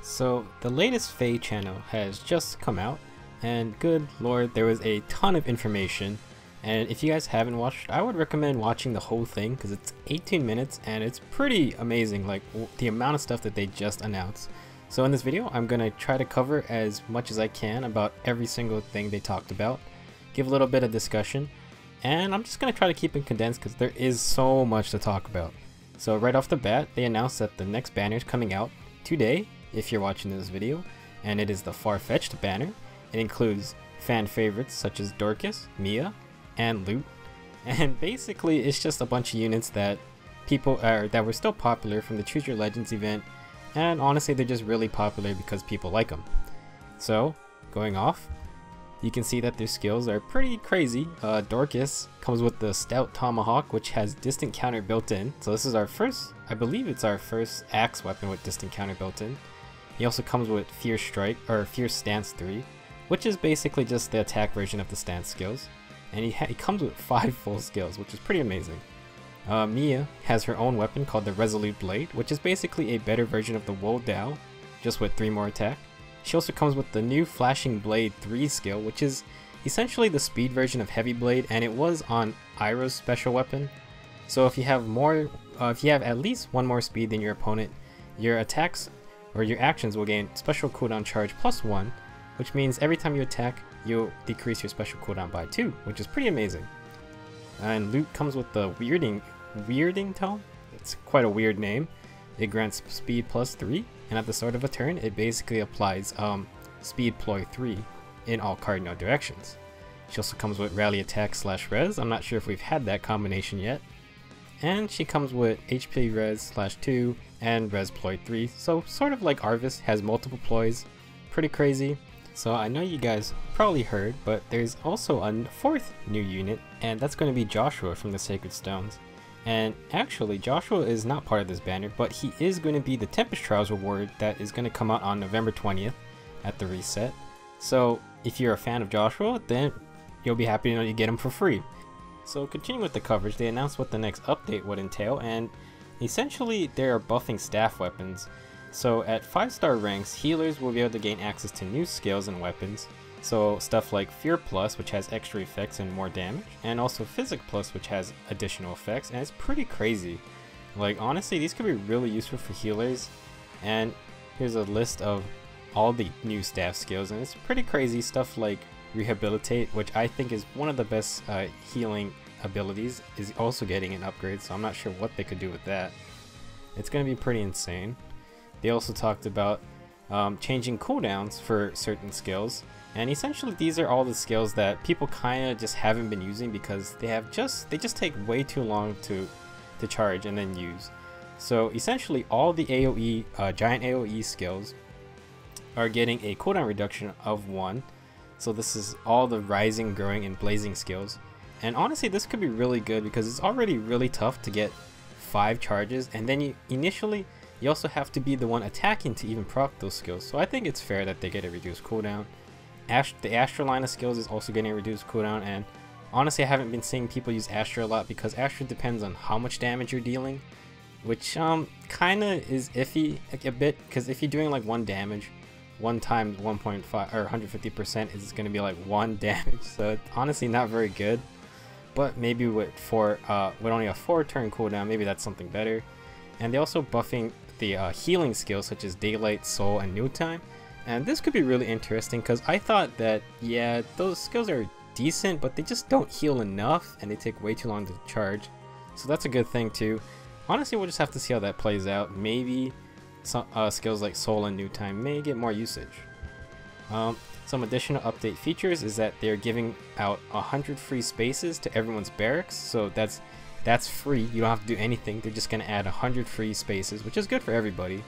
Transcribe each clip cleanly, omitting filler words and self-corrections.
So the latest Feh Channel has just come out, and good lord, there was a ton of information. And if you guys haven't watched, I would recommend watching the whole thing because it's 18 minutes and it's pretty amazing, like the amount of stuff that they just announced. So in this video, I'm gonna try to cover as much as I can about every single thing they talked about, give a little bit of discussion, and I'm just gonna try to keep it condensed because there is so much to talk about. So right off the bat, they announced that the next banner is coming out today, if you're watching this video, and it is the FARFETCHED banner. It includes fan favorites such as Dorcas, Mia, and Loot, and basically it's just a bunch of units that that were still popular from the Choose Your Legends event, and honestly they're just really popular because people like them. So going off, you can see that their skills are pretty crazy. Dorcas comes with the Stout Tomahawk, which has distant counter built in, so this is our first, I believe it's our first axe weapon with distant counter built in. He also comes with Fierce Strike, or Fierce Stance 3, which is basically just the attack version of the stance skills. And he comes with 5 full skills, which is pretty amazing. Mia has her own weapon called the Resolute Blade, which is basically a better version of the Woe Dao, just with 3 more attack. She also comes with the new Flashing Blade 3 skill, which is essentially the speed version of Heavy Blade, and it was on Iroh's special weapon. So if you have at least 1 more speed than your opponent, your attacks or your actions will gain special cooldown charge +1, which means every time you attack, you'll decrease your special cooldown by 2, which is pretty amazing. And Loot comes with the Weirding Tome. It's quite a weird name. It grants speed +3, and at the start of a turn, it basically applies speed ploy 3 in all cardinal directions. She also comes with Rally Attack / Res. I'm not sure if we've had that combination yet. And she comes with HP Res /2 and Res ploy 3, so sort of like Arvis, has multiple ploys. Pretty crazy. So I know you guys probably heard, but there's also a 4th new unit, and that's going to be Joshua from the Sacred Stones. And actually Joshua is not part of this banner, but he is going to be the Tempest Trials reward that is going to come out on November 20th at the reset. So if you're a fan of Joshua, then you'll be happy to know you get him for free. So continuing with the coverage, they announced what the next update would entail, and essentially they are buffing staff weapons. So at 5-star ranks, healers will be able to gain access to new skills and weapons. So stuff like Fear Plus, which has extra effects and more damage, and also Physic Plus, which has additional effects, and it's pretty crazy. Like honestly, these could be really useful for healers. And here's a list of all the new staff skills, and it's pretty crazy. Stuff like Rehabilitate, which I think is one of the best healing abilities, is also getting an upgrade, so I'm not sure what they could do with that. It's going to be pretty insane. They also talked about changing cooldowns for certain skills, and essentially these are all the skills that people kind of just haven't been using because they just take way too long to charge and then use. So essentially all the AoE giant AoE skills are getting a cooldown reduction of 1. So this is all the rising, growing, and blazing skills. And honestly, this could be really good because it's already really tough to get 5 charges, and then you also have to be the one attacking to even proc those skills. So I think it's fair that they get a reduced cooldown. The Astra line of skills is also getting a reduced cooldown, and honestly I haven't been seeing people use Astra a lot because Astra depends on how much damage you're dealing, which kinda is iffy a bit, because if you're doing like 1 damage, 1 times 1.5 or 150% is going to be like 1 damage, so it's honestly not very good. But maybe with only a 4-turn cooldown, maybe that's something better. And they're also buffing the healing skills such as Daylight, Soul, and New Time. And this could be really interesting because I thought that, yeah, those skills are decent, but they just don't heal enough and they take way too long to charge. So that's a good thing too. Honestly, we'll just have to see how that plays out. Maybe some skills like Soul and New Time may get more usage. Some additional update features is that they're giving out 100 free spaces to everyone's barracks, so that's free. You don't have to do anything. They're just going to add 100 free spaces, which is good for everybody.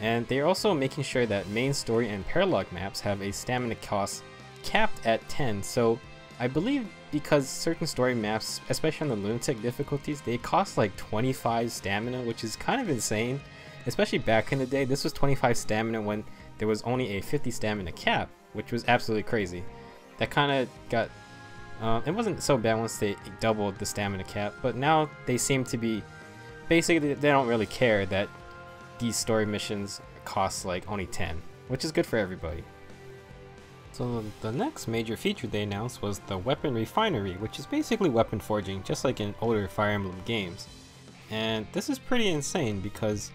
And they're also making sure that main story and paralog maps have a stamina cost capped at 10. So I believe because certain story maps, especially on the Lunatic difficulties, they cost like 25 stamina, which is kind of insane. Especially back in the day, this was 25 stamina when there was only a 50 stamina cap, which was absolutely crazy. That kind of got it wasn't so bad once they doubled the stamina cap, but now they seem to be basically, they don't really care that these story missions cost like only 10, which is good for everybody. So the next major feature they announced was the weapon refinery, which is basically weapon forging, just like in older Fire Emblem games. And this is pretty insane because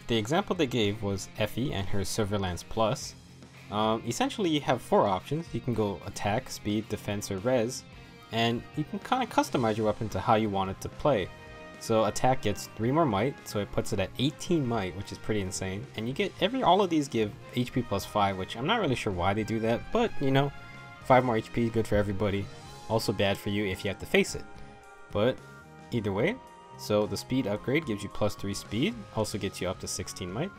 the example they gave was Effie and her Silverlance Plus. Essentially you have 4 options. You can go attack, speed, defense, or res, and you can kind of customize your weapon to how you want it to play. So attack gets 3 more might, so it puts it at 18 might, which is pretty insane. And you get all of these give HP plus 5, which I'm not really sure why they do that, but you know, 5 more HP is good for everybody. Also bad for you if you have to face it. But either way, so the speed upgrade gives you plus 3 speed, also gets you up to 16 might.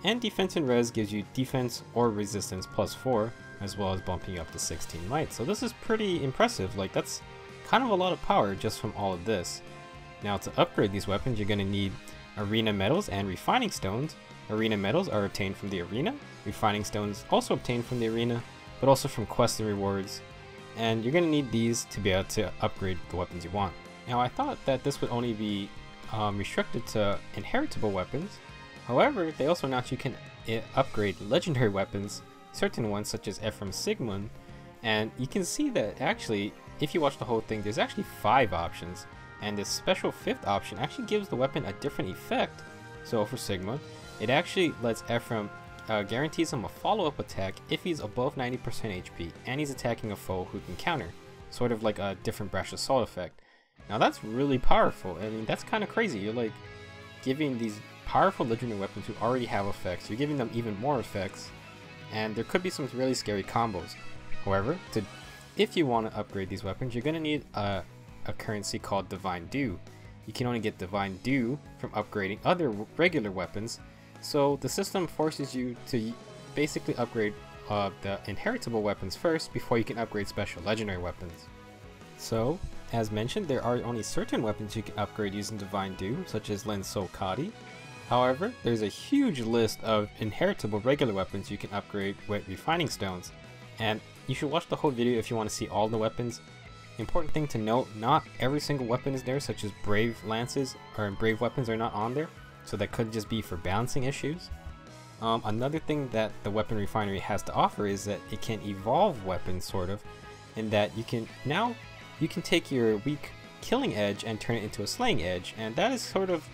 And defense and res gives you defense or resistance plus 4, as well as bumping you up to 16 might. So this is pretty impressive, like that's kind of a lot of power just from all of this. Now to upgrade these weapons, you're going to need arena metals and refining stones. Arena metals are obtained from the arena, refining stones also obtained from the arena, but also from quests and rewards. And you're going to need these to be able to upgrade the weapons you want. Now I thought that this would only be restricted to inheritable weapons. However, they also announced you can upgrade legendary weapons, certain ones such as Ephraim Sigmund, and you can see that actually, if you watch the whole thing, there's actually 5 options. And this special 5th option actually gives the weapon a different effect. So for Sigma, it actually lets Ephraim guarantees him a follow-up attack if he's above 90% HP and he's attacking a foe who can counter, sort of like a different Brash Assault effect. Now that's really powerful. I mean, that's kind of crazy. You're like giving these powerful legendary weapons who already have effects, you're giving them even more effects, and there could be some really scary combos. However, if you want to upgrade these weapons, you're going to need a currency called Divine Dew. You can only get Divine Dew from upgrading other regular weapons, so the system forces you to basically upgrade the inheritable weapons first before you can upgrade special legendary weapons. So, as mentioned, there are only certain weapons you can upgrade using Divine Dew, such as Lin Sol Kadi. However, there's a huge list of inheritable regular weapons you can upgrade with refining stones, and you should watch the whole video if you want to see all the weapons. Important thing to note, not every single weapon is there, such as Brave Lances or Brave weapons are not on there, so that could just be for balancing issues. Another thing that the weapon refinery has to offer is that it can evolve weapons, sort of, in that you can take your weak killing edge and turn it into a slaying edge, and that is sort of,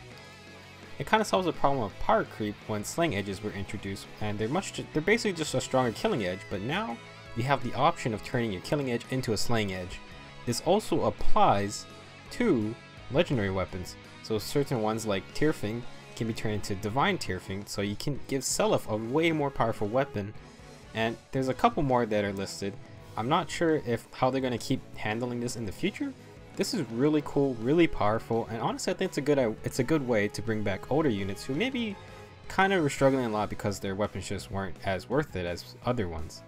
it kind of solves the problem of power creep when slaying edges were introduced, and they're basically just a stronger killing edge, but now you have the option of turning your killing edge into a slaying edge. This also applies to legendary weapons, so certain ones like Tearfing can be turned into Divine Tearfing, so you can give Seliph a way more powerful weapon, and there's a couple more that are listed. I'm not sure how they're going to keep handling this in the future. This is really cool, really powerful, and honestly I think it's a good way to bring back older units who maybe kind of were struggling a lot because their weapons just weren't as worth it as other ones.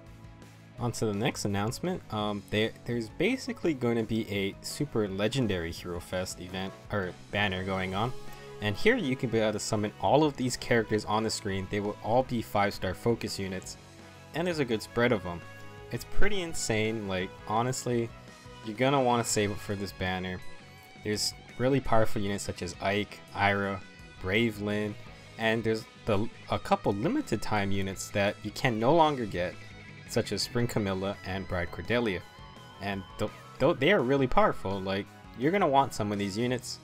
On to the next announcement, there's basically going to be a super legendary Hero Fest event, or banner going on, and here you can be able to summon all of these characters on the screen. They will all be 5-star focus units, and there's a good spread of them. It's pretty insane, like honestly, you're gonna want to save it for this banner. There's really powerful units such as Ike, Ira, Brave Lyn, and there's a couple limited time units that you can no longer get, such as Spring Camilla and Bride Cordelia, and they are really powerful. Like, you're gonna want some of these units.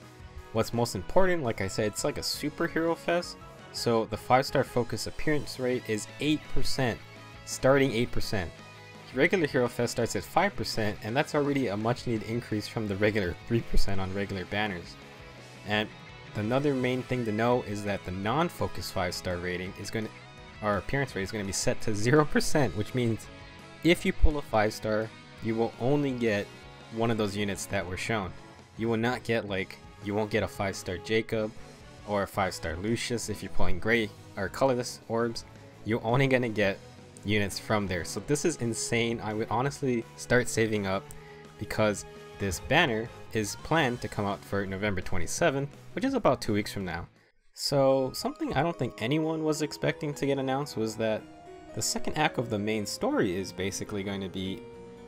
What's most important, like I said, it's like a superhero fest, so the 5-star focus appearance rate is 8%, starting 8%. Regular Hero Fest starts at 5%, and that's already a much needed increase from the regular 3% on regular banners. And another main thing to know is that the non-focus 5-star rating is our appearance rate is going to be set to 0%, which means if you pull a 5-star, you will only get one of those units that were shown. You will not get, like, you won't get a 5-star Jacob or a 5-star Lucius if you're pulling gray or colorless orbs. You're only going to get units from there. So this is insane. I would honestly start saving up because this banner is planned to come out for November 27th, which is about 2 weeks from now. So something I don't think anyone was expecting to get announced was that the second act of the main story is basically going to be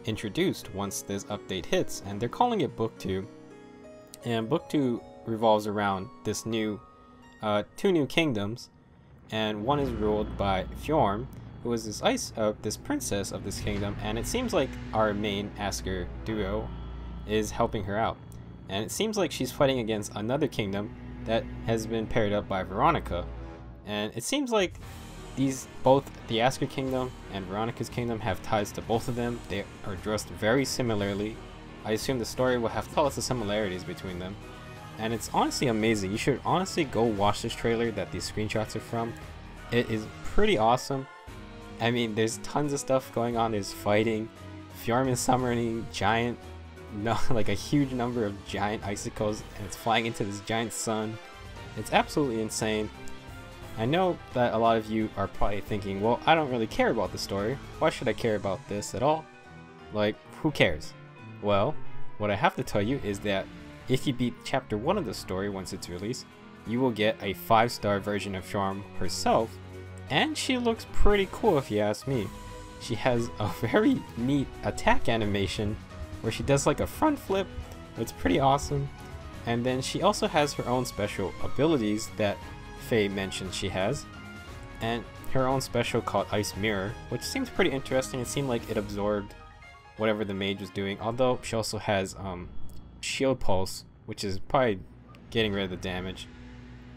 introduced once this update hits, and they're calling it Book 2. And Book 2 revolves around this new 2 new kingdoms, and one is ruled by Fjorm, who is this princess of this kingdom, and it seems like our main Asker duo is helping her out. And it seems like she's fighting against another kingdom that has been paired up by Veronica. And it seems like both the Asker kingdom and Veronica's kingdom have ties to both of them. They are dressed very similarly. I assume the story will have to tell us the similarities between them. And it's honestly amazing. You should honestly go watch this trailer that these screenshots are from. It is pretty awesome. I mean, there's tons of stuff going on. There's fighting. Fjorm is summoning like a huge number of giant icicles, and it's flying into this giant sun. It's absolutely insane. I know that a lot of you are probably thinking, well, I don't really care about the story. Why should I care about this at all? Like, who cares? Well, what I have to tell you is that if you beat chapter 1 of the story once it's released, you will get a 5-star version of Fjorm herself, and she looks pretty cool if you ask me. She has a very neat attack animation where she does like a front flip. It's pretty awesome. And then she also has her own special abilities that Feh mentioned she has, and her own special called Ice Mirror, which seems pretty interesting. It seemed like it absorbed whatever the mage was doing, although she also has Shield Pulse, which is probably getting rid of the damage.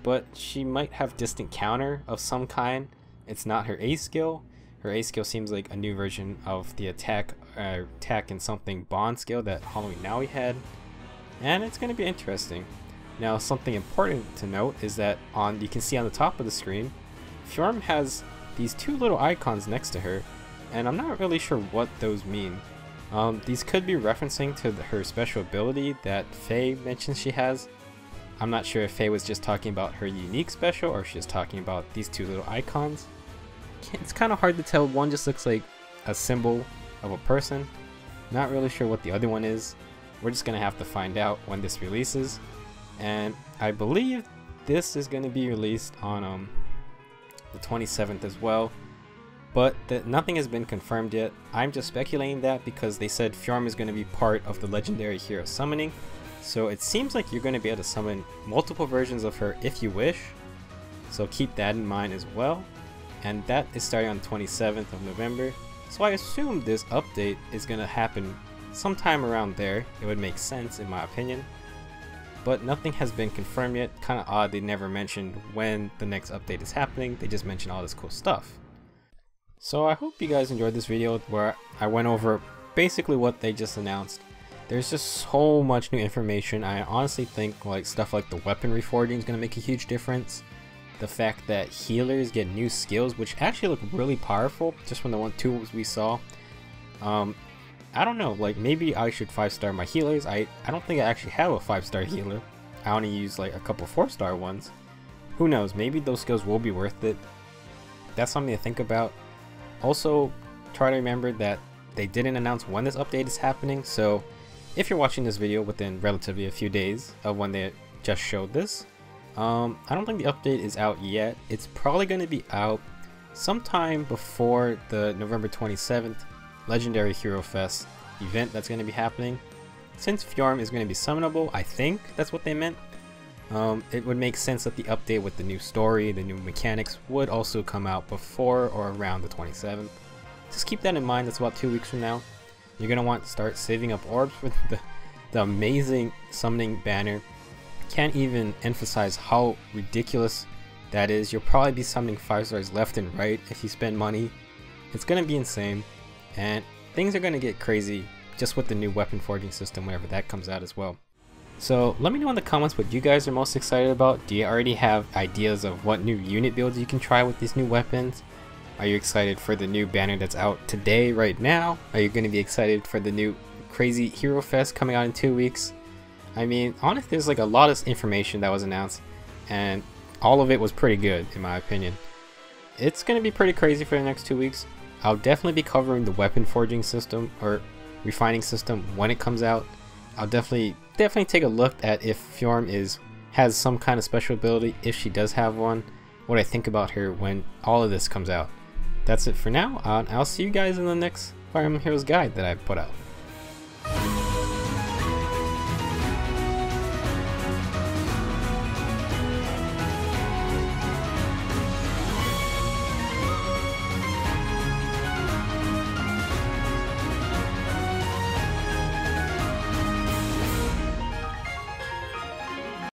But she might have Distant Counter of some kind. It's not her A skill. Her A skill seems like a new version of the attack and something bond skill that Halloween Nowi had, and it's going to be interesting. Now, something important to note is that you can see on the top of the screen, Fjorm has these 2 little icons next to her, and I'm not really sure what those mean. These could be referencing to her special ability that Feh mentions she has. I'm not sure if Feh was just talking about her unique special or she's talking about these 2 little icons. It's kind of hard to tell. One just looks like a symbol of a person. Not really sure what the other one is. We're just gonna have to find out when this releases. And I believe this is going to be released on the 27th as well, but nothing has been confirmed yet. I'm just speculating that because they said Fjorm is going to be part of the legendary hero summoning, so it seems like you're going to be able to summon multiple versions of her if you wish, so keep that in mind as well. And that is starting on the 27th of November, so I assume this update is going to happen sometime around there. It would make sense in my opinion. But nothing has been confirmed yet. Kind of odd they never mentioned when the next update is happening. They just mentioned all this cool stuff. So I hope you guys enjoyed this video where I went over basically what they just announced. There's just so much new information. I honestly think like stuff like the weapon reforging is going to make a huge difference. The fact that healers get new skills, which actually look really powerful just from the 1 tools we saw. I don't know, like maybe I should 5-star my healers. I don't think I actually have a 5-star healer. I only use like a couple 4-star ones. Who knows, maybe those skills will be worth it. That's something to think about. Also, try to remember that they didn't announce when this update is happening, so if you're watching this video within relatively a few days of when they just showed this, I don't think the update is out yet. It's probably going to be out sometime before the November 27th Legendary Hero Fest event that's going to be happening. Since Fjorm is going to be summonable, I think that's what they meant. It would make sense that the update with the new story, the new mechanics, would also come out before or around the 27th. Just keep that in mind. That's about 2 weeks from now. You're going to want to start saving up orbs for the amazing summoning banner. Can't even emphasize how ridiculous that is. You'll probably be summoning 5-stars left and right if you spend money. It's going to be insane. And things are going to get crazy just with the new weapon forging system whenever that comes out as well. So let me know in the comments what you guys are most excited about. Do you already have ideas of what new unit builds you can try with these new weapons? Are you excited for the new banner that's out today, right now? Are you going to be excited for the new crazy Hero Fest coming out in 2 weeks? I mean, honestly, there's like a lot of information that was announced, and all of it was pretty good in my opinion. It's going to be pretty crazy for the next 2 weeks. I'll definitely be covering the weapon forging system or refining system when it comes out. I'll definitely take a look at if Fjorm has some kind of special ability, if she does have one, what I think about her when all of this comes out. That's it for now. I'll see you guys in the next Fire Emblem Heroes guide that I put out.